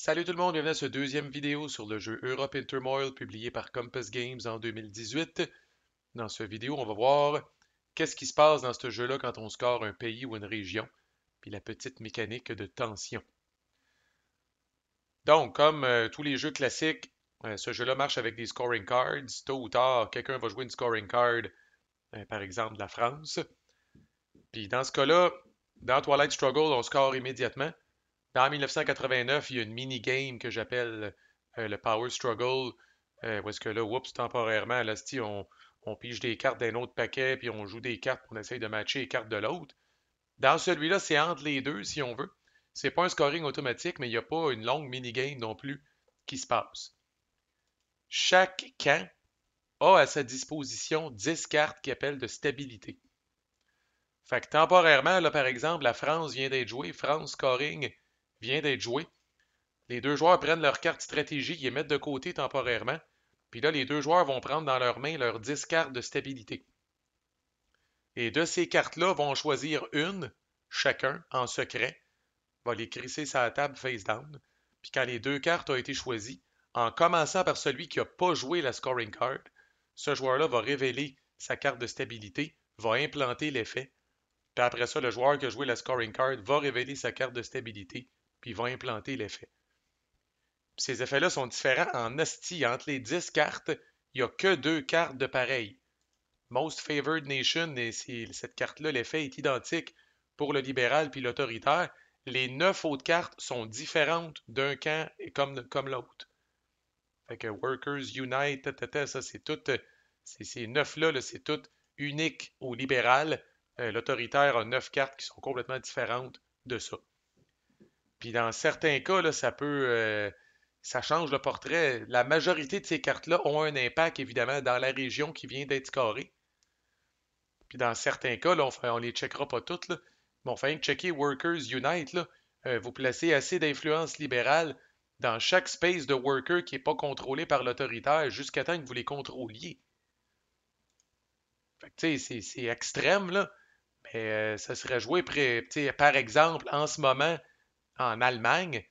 Salut tout le monde, bienvenue à cette deuxième vidéo sur le jeu Europe Intermoil publié par Compass Games en 2018. Dans cette vidéo, on va voir qu'est-ce qui se passe dans ce jeu-là quand on score un pays ou une région, puis la petite mécanique de tension. Donc, comme tous les jeux classiques, ce jeu-là marche avec des scoring cards. Tôt ou tard, quelqu'un va jouer une scoring card, par exemple de la France. Puis dans ce cas-là, dans Twilight Struggle, on score immédiatement. Dans 1989, il y a une mini-game que j'appelle le Power Struggle, où est-ce que là, oups, temporairement, là, on pige des cartes d'un autre paquet, puis on joue des cartes, puis on essaye de matcher les cartes de l'autre. Dans celui-là, c'est entre les deux, si on veut. C'est pas un scoring automatique, mais il n'y a pas une longue mini-game non plus qui se passe. Chaque camp a à sa disposition 10 cartes qui appellent de stabilité. Fait que temporairement, là, par exemple, la France vient d'être jouée, France Scoring vient d'être jouée. Les deux joueurs prennent leurs cartes stratégiques, les mettent de côté temporairement. Puis là, les deux joueurs vont prendre dans leurs mains leurs 10 cartes de stabilité. Et de ces cartes-là, vont choisir une, chacun, en secret, va les crisser sur la table face down. Puis quand les deux cartes ont été choisies, en commençant par celui qui n'a pas joué la scoring card, ce joueur-là va révéler sa carte de stabilité, va implanter l'effet. Puis après ça, le joueur qui a joué la scoring card va révéler sa carte de stabilité, puis va implanter l'effet. Ces effets-là sont différents en hostie. Entre les 10 cartes, il n'y a que deux cartes de pareil. Most Favored Nation, et cette carte-là, l'effet est identique pour le libéral puis l'autoritaire. Les 9 autres cartes sont différentes d'un camp comme l'autre. Fait que Workers Unite, ça c'est tout. Ces 9-là, là, c'est tout unique au libéral. L'autoritaire a 9 cartes qui sont complètement différentes de ça. Puis dans certains cas, là, ça change le portrait. La majorité de ces cartes-là ont un impact, évidemment, dans la région qui vient d'être scorée. Puis dans certains cas, là, on les checkera pas toutes, là, mais on fait rien que checker Workers Unite, là. Vous placez assez d'influence libérale dans chaque space de worker qui n'est pas contrôlé par l'autoritaire jusqu'à temps que vous les contrôliez. Fait que, tu sais, c'est extrême, là, mais ça serait joué, par exemple, en ce moment, en Allemagne.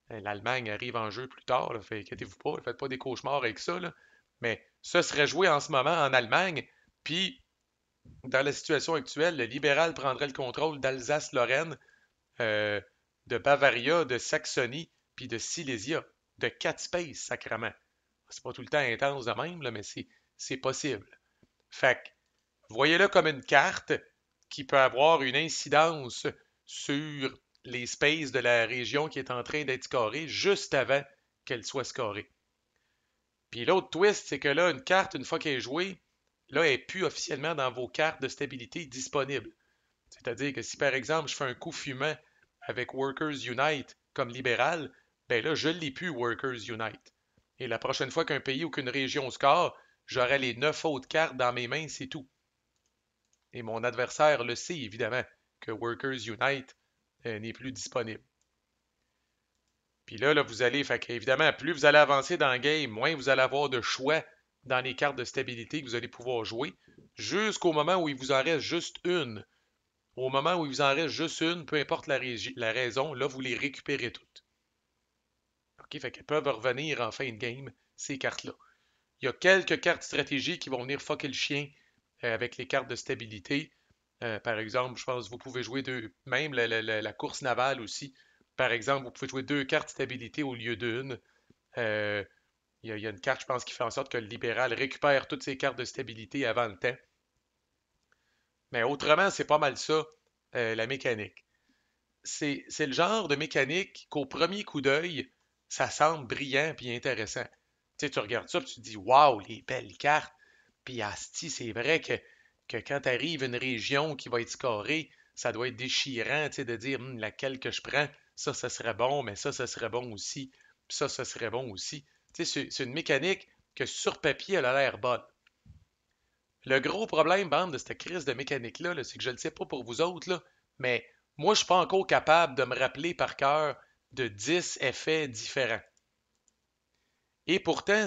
L'Allemagne arrive en jeu plus tard, là, fait inquiétez-vous pas, faites pas des cauchemars avec ça, là. Mais ça serait joué en ce moment en Allemagne, puis dans la situation actuelle, le libéral prendrait le contrôle d'Alsace-Lorraine, euh, de Bavaria, de Saxonie, puis de Silésia, de 4 spaces, sacrement. C'est pas tout le temps intense de même, là, mais c'est possible. Fait que, voyez-le comme une carte qui peut avoir une incidence sur les spaces de la région qui est en train d'être scorée juste avant qu'elle soit scorée. Puis l'autre twist, c'est que là, une carte, une fois qu'elle est jouée, là, elle n'est plus officiellement dans vos cartes de stabilité disponibles. C'est-à-dire que si par exemple je fais un coup fumant avec Workers Unite comme libéral, ben là, je ne l'ai plus Workers Unite. Et la prochaine fois qu'un pays ou qu'une région score, j'aurai les 9 autres cartes dans mes mains, c'est tout. Et mon adversaire le sait évidemment que Workers Unite n'est plus disponible. Puis là, vous allez, fait évidemment, plus vous allez avancer dans le game, moins vous allez avoir de choix dans les cartes de stabilité que vous allez pouvoir jouer, jusqu'au moment où il vous en reste juste une. Au moment où il vous en reste juste une, peu importe la raison, là, vous les récupérez toutes. OK, fait qu'elles peuvent revenir en fin de game, ces cartes-là. Il y a quelques cartes stratégiques qui vont venir fucker le chien avec les cartes de stabilité. Par exemple, je pense que vous pouvez jouer deux, même la course navale aussi. Par exemple, vous pouvez jouer deux cartes stabilité au lieu d'une. Euh, il y a une carte, je pense, qui fait en sorte que le libéral récupère toutes ses cartes de stabilité avant le temps. Mais autrement, c'est pas mal ça, la mécanique. C'est le genre de mécanique qu'au premier coup d'œil, ça semble brillant puis intéressant. Tu sais, tu regardes ça et tu te dis, waouh, les belles cartes. Puis asti, c'est vrai que quand arrive une région qui va être scorée, ça doit être déchirant, tu sais, de dire, laquelle que je prends, ça serait bon, mais ça serait bon aussi. Puis ça serait bon aussi. Tu sais, c'est une mécanique que sur papier, elle a l'air bonne. Le gros problème, bande, de cette crise de mécanique-là, là, c'est que je ne le sais pas pour vous autres, là, mais moi, je suis pas encore capable de me rappeler par cœur de 10 effets différents. Et pourtant,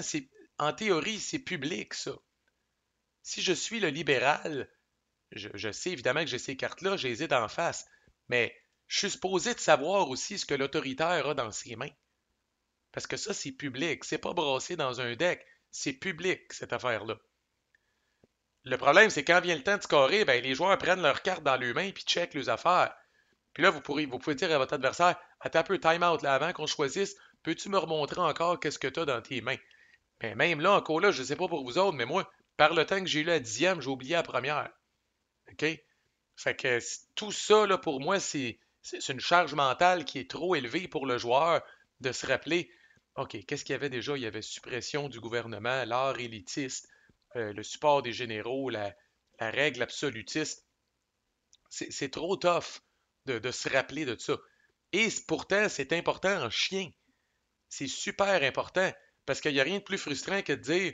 en théorie, c'est public, ça. Si je suis le libéral, je sais évidemment que j'ai ces cartes-là, je les ai d'en face, mais je suis supposé de savoir aussi ce que l'autoritaire a dans ses mains. Parce que ça, c'est public. C'est pas brassé dans un deck. C'est public, cette affaire-là. Le problème, c'est quand vient le temps de scorer, ben, les joueurs prennent leurs cartes dans leurs mains puis checkent leurs affaires. Puis là, vous pouvez dire à votre adversaire, attends un peu, time out là, avant qu'on choisisse, peux-tu me remontrer encore qu'est-ce que tu as dans tes mains? Ben, même là, encore là, je ne sais pas pour vous autres, mais moi, par le temps que j'ai eu la dixième, j'ai oublié la première. OK? Fait que tout ça, là, pour moi, c'est une charge mentale qui est trop élevée pour le joueur de se rappeler, OK, qu'est-ce qu'il y avait déjà? Il y avait suppression du gouvernement, l'art élitiste, le support des généraux, la règle absolutiste. C'est trop tough de se rappeler de ça. Et pourtant, c'est important en chien. C'est super important. Parce qu'il n'y a rien de plus frustrant que de dire,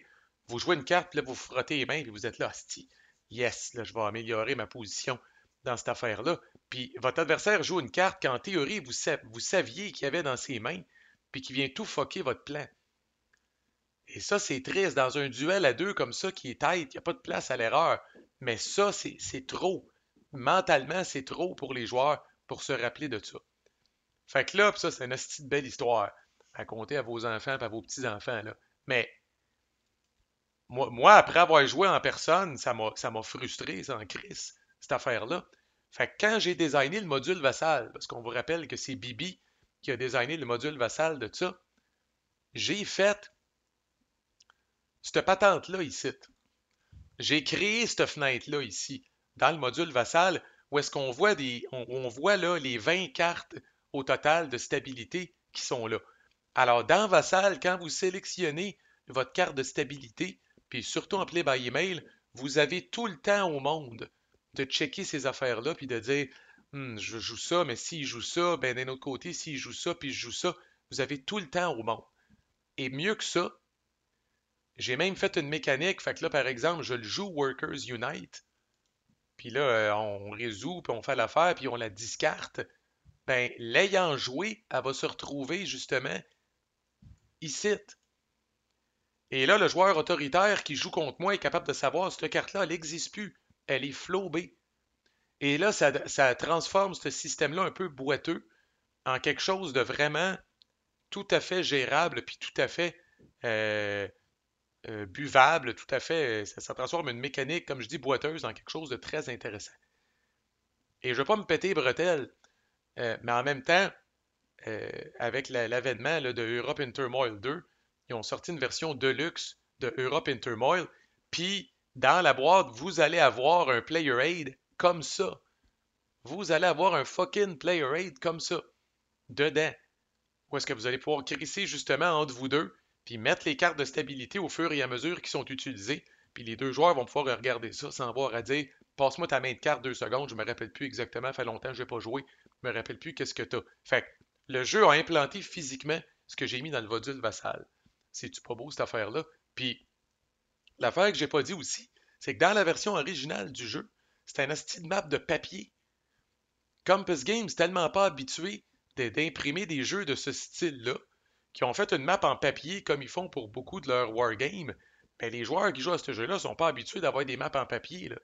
vous jouez une carte, puis là, vous frottez les mains, puis vous êtes là, hostie. Yes, là, je vais améliorer ma position dans cette affaire-là. Puis votre adversaire joue une carte qu'en théorie, vous saviez qu'il y avait dans ses mains, puis qui vient tout fucker votre plan. Et ça, c'est triste. Dans un duel à deux comme ça qui est tight, il n'y a pas de place à l'erreur. Mais ça, c'est trop. Mentalement, c'est trop pour les joueurs pour se rappeler de ça. Fait que là, pis ça, c'est une hostie de belle histoire à conter à vos enfants et à vos petits-enfants, là. Mais moi, après avoir joué en personne, ça m'a frustré, ça, en crise, cette affaire-là. Fait que quand j'ai designé le module vassal, parce qu'on vous rappelle que c'est Bibi qui a designé le module vassal de ça, j'ai fait cette patente-là ici. J'ai créé cette fenêtre-là ici, dans le module vassal, où est-ce qu'on voit on voit là les 20 cartes au total de stabilité qui sont là. Alors, dans Vassal, quand vous sélectionnez votre carte de stabilité, puis surtout en play by email, vous avez tout le temps au monde de checker ces affaires-là, puis de dire, je joue ça, mais s'il joue ça, ben d'un autre côté, s'il joue ça, puis je joue ça, vous avez tout le temps au monde. Et mieux que ça, j'ai même fait une mécanique, fait que là, par exemple, je le joue Workers Unite, puis là, on résout, puis on fait l'affaire, puis on la discarte. Ben, l'ayant joué, elle va se retrouver justement ici. Et là, le joueur autoritaire qui joue contre moi est capable de savoir cette carte-là, elle n'existe plus. Elle est flobée. Et là, ça transforme ce système-là un peu boiteux en quelque chose de vraiment tout à fait gérable, puis tout à fait euh, buvable, tout à fait. Ça transforme une mécanique, comme je dis, boiteuse en quelque chose de très intéressant. Et je ne veux pas me péter les bretelles, mais en même temps, avec l'avènement de Europe in Turmoil 2, ils ont sorti une version deluxe de Europe in Turmoil. Puis, dans la boîte, vous allez avoir un player aid comme ça. Vous allez avoir un fucking player aid comme ça, dedans. Où est-ce que vous allez pouvoir crisser justement entre vous deux, puis mettre les cartes de stabilité au fur et à mesure qui sont utilisées. Puis les deux joueurs vont pouvoir regarder ça sans avoir à dire passe-moi ta main de carte 2 secondes, je me rappelle plus exactement, ça fait longtemps que je n'ai pas joué, je me rappelle plus qu'est-ce que tu as. Fait que le jeu a implanté physiquement ce que j'ai mis dans le module vassal. C'est-tu pas beau cette affaire-là? Puis l'affaire que j'ai pas dit aussi, c'est que dans la version originale du jeu, c'est un asti de map de papier. Compass Games tellement pas habitué d'imprimer des jeux de ce style-là, qui ont fait une map en papier comme ils font pour beaucoup de leurs wargames, ben les joueurs qui jouent à ce jeu-là sont pas habitués d'avoir des maps en papier, là.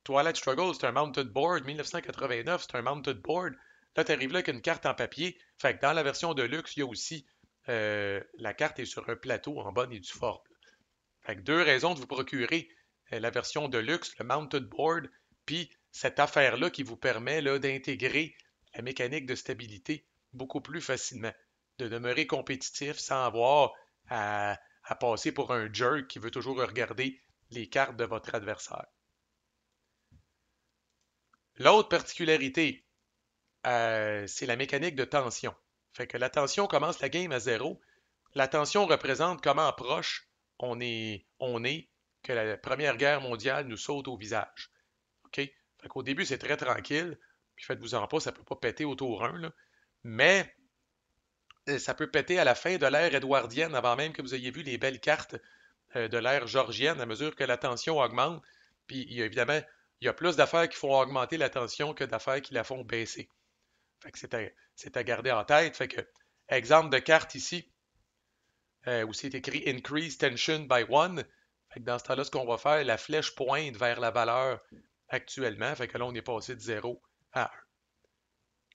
Twilight Struggle, c'est un mounted board. 1989, c'est un mounted board. Là, tu arrives là avec une carte en papier. Fait que dans la version de luxe, il y a aussi la carte est sur un plateau en bonne et due forme. Fait que deux raisons de vous procurer la version de luxe, le mounted board, puis cette affaire-là qui vous permet d'intégrer la mécanique de stabilité beaucoup plus facilement, de demeurer compétitif sans avoir à passer pour un jerk qui veut toujours regarder les cartes de votre adversaire. L'autre particularité, c'est la mécanique de tension. Fait que la tension commence la game à zéro. La tension représente comment proche on est que la Première Guerre mondiale nous saute au visage. OK? Fait qu'au début, c'est très tranquille. Puis faites-vous-en pas, ça peut pas péter au tour 1, là. Mais ça peut péter à la fin de l'ère édouardienne, avant même que vous ayez vu les belles cartes de l'ère georgienne, à mesure que la tension augmente. Puis évidemment, il y a plus d'affaires qui font augmenter la tension que d'affaires qui la font baisser. Fait que c'est à garder en tête. Fait que, exemple de carte ici, où c'est écrit Increase Tension by One. Fait que dans ce temps-là, ce qu'on va faire, la flèche pointe vers la valeur actuellement. Fait que là, on est passé de 0 à 1.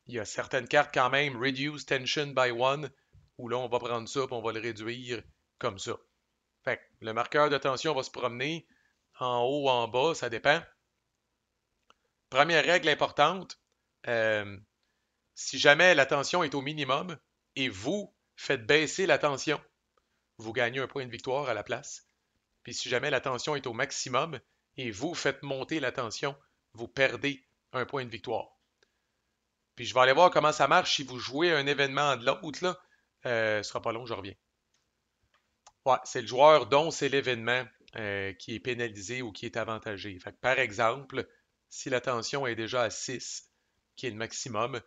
Il y a certaines cartes quand même, Reduce Tension by One, ou là, on va prendre ça, puis on va le réduire comme ça. Fait que le marqueur de tension va se promener en haut, en bas, ça dépend. Première règle importante, euh, si jamais la tension est au minimum et vous faites baisser la tension, vous gagnez un point de victoire à la place. Puis si jamais la tension est au maximum et vous faites monter la tension, vous perdez un point de victoire. Puis je vais aller voir comment ça marche si vous jouez un événement de l'autre, là. Ce sera pas long, je reviens. Ouais, c'est le joueur dont c'est l'événement qui est pénalisé ou qui est avantagé. Fait que, par exemple, si la tension est déjà à 6, qui est le maximum,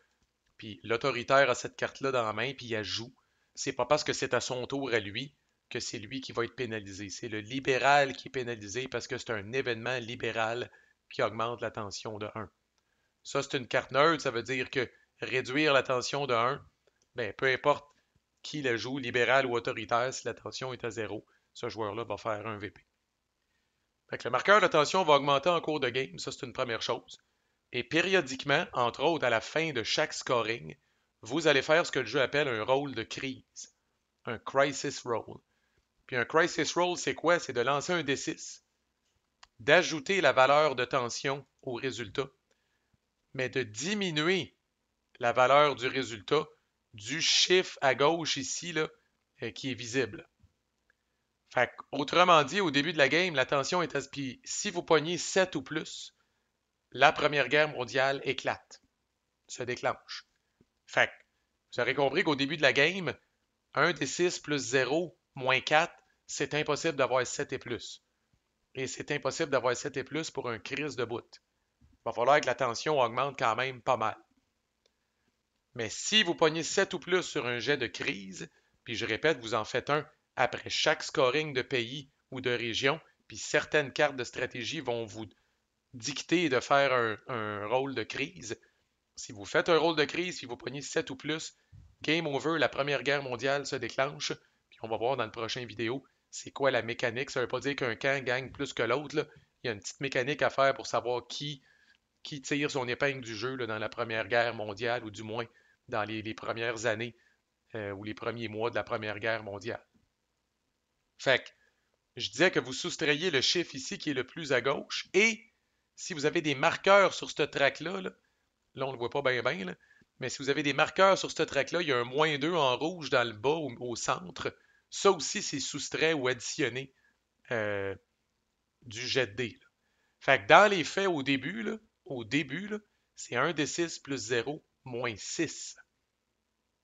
puis l'autoritaire a cette carte-là dans la main, puis elle joue, c'est pas parce que c'est à son tour à lui que c'est lui qui va être pénalisé. C'est le libéral qui est pénalisé parce que c'est un événement libéral qui augmente la tension de 1. Ça, c'est une carte neutre, ça veut dire que réduire la tension de 1, ben, peu importe qui la joue, libéral ou autoritaire, si la tension est à 0, ce joueur-là va faire un VP. Fait que le marqueur de tension va augmenter en cours de game, ça c'est une première chose. Et périodiquement, entre autres à la fin de chaque scoring, vous allez faire ce que le jeu appelle un rôle de crise, un crisis roll. Puis un crisis roll, c'est quoi? C'est de lancer un D6, d'ajouter la valeur de tension au résultat, mais de diminuer la valeur du résultat du chiffre à gauche ici là, qui est visible. Fait autrement dit, au début de la game, la tension est à... Puis si vous pognez 7 ou plus, la Première Guerre mondiale éclate, se déclenche. Fait vous aurez compris qu'au début de la game, 1 des 6 plus 0 moins 4, c'est impossible d'avoir 7 et plus. Et c'est impossible d'avoir 7 et plus pour un crise de bout. Il va falloir que la tension augmente quand même pas mal. Mais si vous pognez 7 ou plus sur un jet de crise, puis je répète, vous en faites un après chaque scoring de pays ou de région, puis certaines cartes de stratégie vont vous dicter de faire un rôle de crise. Si vous faites un rôle de crise, puis vous pognez 7 ou plus, game over, la Première Guerre mondiale se déclenche, puis on va voir dans le prochain vidéo c'est quoi la mécanique. Ça ne veut pas dire qu'un camp gagne plus que l'autre. Il y a une petite mécanique à faire pour savoir qui tire son épingle du jeu là, dans la Première Guerre mondiale, ou du moins dans les premières années ou les premiers mois de la Première Guerre mondiale. Fait que je disais que vous soustrayez le chiffre ici qui est le plus à gauche, et si vous avez des marqueurs sur ce track-là, là on ne le voit pas bien bien, mais si vous avez des marqueurs sur ce track-là, il y a un -2 en rouge dans le bas au centre. Ça aussi, c'est soustrait ou additionné euh, du jet de dés. Fait que dans les faits, au début, c'est 1 des 6 plus 0 moins 6.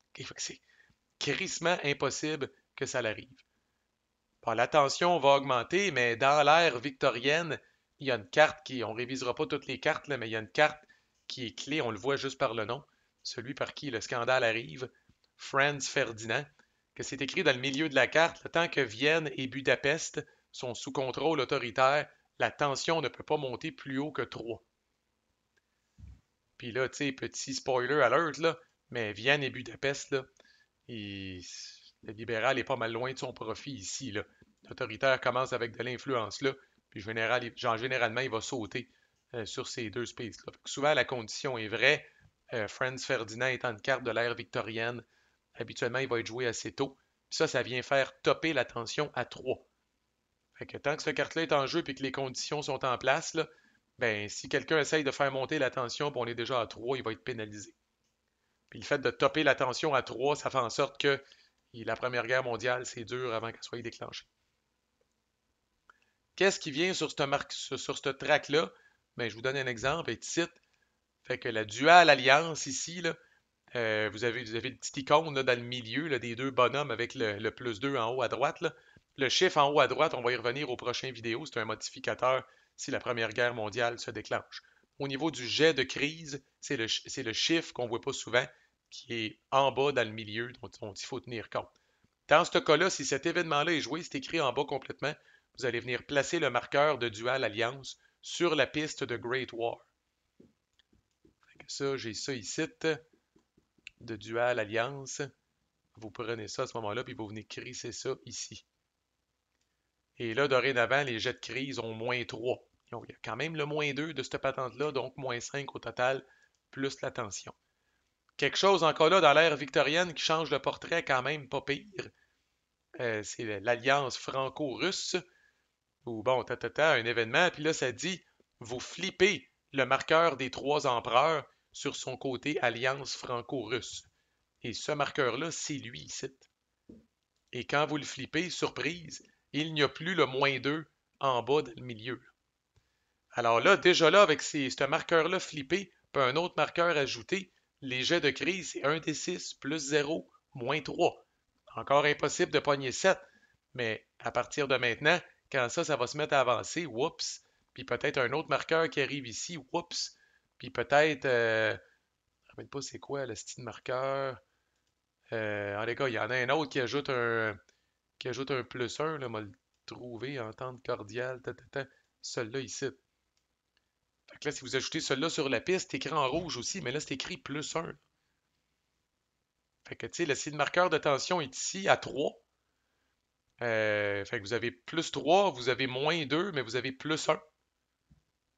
Okay, fait que c'est crissement impossible que ça l'arrive. Bon, la tension va augmenter, mais dans l'ère victorienne, il y a une carte qui, on ne révisera pas toutes les cartes, là, mais il y a une carte qui est clé, on le voit juste par le nom, celui par qui le scandale arrive, Franz Ferdinand, que c'est écrit dans le milieu de la carte, le temps que Vienne et Budapest sont sous contrôle autoritaire, la tension ne peut pas monter plus haut que 3. Puis là, tu sais, petit spoiler alert, là, mais Vienne et Budapest, là, le libéral est pas mal loin de son profit ici, là. L'autoritaire commence avec de l'influence là, puis généralement, il va sauter sur ces deux spaces-là. Souvent, la condition est vraie. Franz Ferdinand étant une carte de l'ère victorienne, habituellement, il va être joué assez tôt. Puis ça vient faire topper la tension à 3. Fait que tant que cette carte-là est en jeu et que les conditions sont en place, là, ben, si quelqu'un essaye de faire monter la tension et on est déjà à 3, il va être pénalisé. Puis le fait de topper la tension à 3, ça fait en sorte que la Première Guerre mondiale, c'est dur avant qu'elle soit déclenchée. Qu'est-ce qui vient sur ce track-là? Ben, je vous donne un exemple. Et titre, fait que la Dual Alliance ici, là, vous avez une petite icône là, dans le milieu là, des deux bonhommes avec le +2 en haut à droite. Là. Le chiffre en haut à droite, on va y revenir aux prochaines vidéos. C'est un modificateur si la Première Guerre mondiale se déclenche. Au niveau du jet de crise, c'est le chiffre qu'on ne voit pas souvent, qui est en bas dans le milieu, dont il faut tenir compte. Dans ce cas-là, si cet événement-là est joué, c'est écrit en bas complètement, vous allez venir placer le marqueur de Dual Alliance sur la piste de Great War. Ça, j'ai ça ici, de Dual Alliance. Vous prenez ça à ce moment-là, puis vous venez crisser ça ici. Et là, dorénavant, les jets de crise ont -3. Il y a quand même le -2 de cette patente-là, donc -5 au total, plus la tension. Quelque chose encore là dans l'ère victorienne qui change le portrait quand même pas pire. C'est l'alliance franco-russe, où bon, un événement, puis là ça dit, vous flippez le marqueur des trois empereurs sur son côté alliance franco-russe. Et ce marqueur-là, c'est lui ici. Et quand vous le flippez, surprise, il n'y a plus le -2 en bas dans le milieu. Alors là, déjà là, avec ce marqueur-là flippé, puis un autre marqueur ajouté, les jets de crise, c'est 1 des 6 plus 0, -3. Encore impossible de pogner 7, mais à partir de maintenant, quand ça va se mettre à avancer, oups, puis peut-être un autre marqueur qui arrive ici, oups, puis peut-être, je ne me rappelle pas c'est quoi le style marqueur. En les gars, il y en a un autre qui ajoute un +1, là, m'a le trouvé, entente cordiale, celui-là ici. Fait que là, si vous ajoutez celui-là sur la piste, c'est écrit en rouge aussi, mais là, c'est écrit +1. Fait que, tu sais, le signe marqueur de tension est ici à 3. Fait que vous avez +3, vous avez -2, mais vous avez +1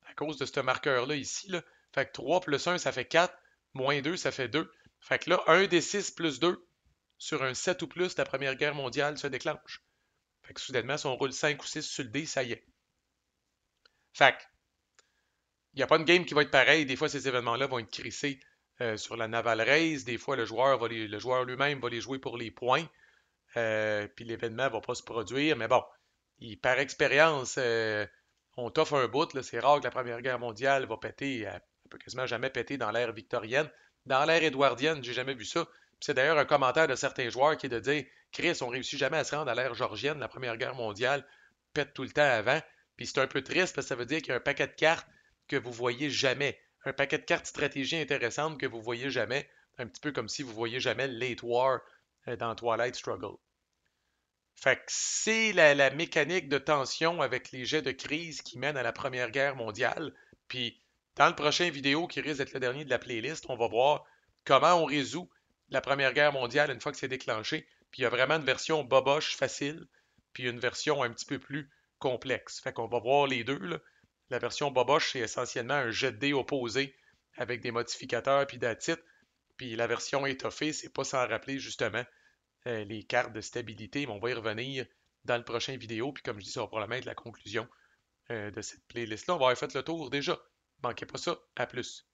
à cause de ce marqueur-là ici, là. Fait que 3 plus 1, ça fait 4. -2, ça fait 2. Fait que là, 1 des 6 plus 2 sur un 7 ou plus, la Première Guerre mondiale se déclenche. Fait que soudainement, si on roule 5 ou 6 sur le dé, ça y est. Fait que il n'y a pas une game qui va être pareille. Des fois, ces événements-là vont être crissés sur la Naval Race. Des fois, le joueur lui-même va les jouer pour les points. Puis l'événement ne va pas se produire. Mais bon, par expérience, on t'offre un bout. C'est rare que la Première Guerre mondiale va péter. Elle peut quasiment jamais péter dans l'ère victorienne. Dans l'ère édouardienne, j'ai jamais vu ça. C'est d'ailleurs un commentaire de certains joueurs qui est de dire Chris, on réussit jamais à se rendre à l'ère georgienne, la Première Guerre mondiale pète tout le temps avant. Puis c'est un peu triste parce que ça veut dire qu'il y a un paquet de cartes que vous voyez jamais. Un paquet de cartes stratégie intéressantes que vous voyez jamais. Un petit peu comme si vous voyez jamais Late War dans Twilight Struggle. Fait que c'est la mécanique de tension avec les jets de crise qui mènent à la Première Guerre mondiale. Puis dans le prochain vidéo qui risque d'être le dernier de la playlist, on va voir comment on résout la Première Guerre mondiale une fois que c'est déclenché. Puis il y a vraiment une version boboche facile, puis une version un petit peu plus complexe. Fait qu'on va voir les deux, là. La version boboche, c'est essentiellement un jet de dés opposé avec des modificateurs puis d'attitude. Puis la version étoffée, c'est pas sans rappeler justement les cartes de stabilité, mais on va y revenir dans le prochain vidéo. Puis comme je dis, ça va probablement être la conclusion de cette playlist-là. On va avoir fait le tour déjà. Manquez pas ça. À plus.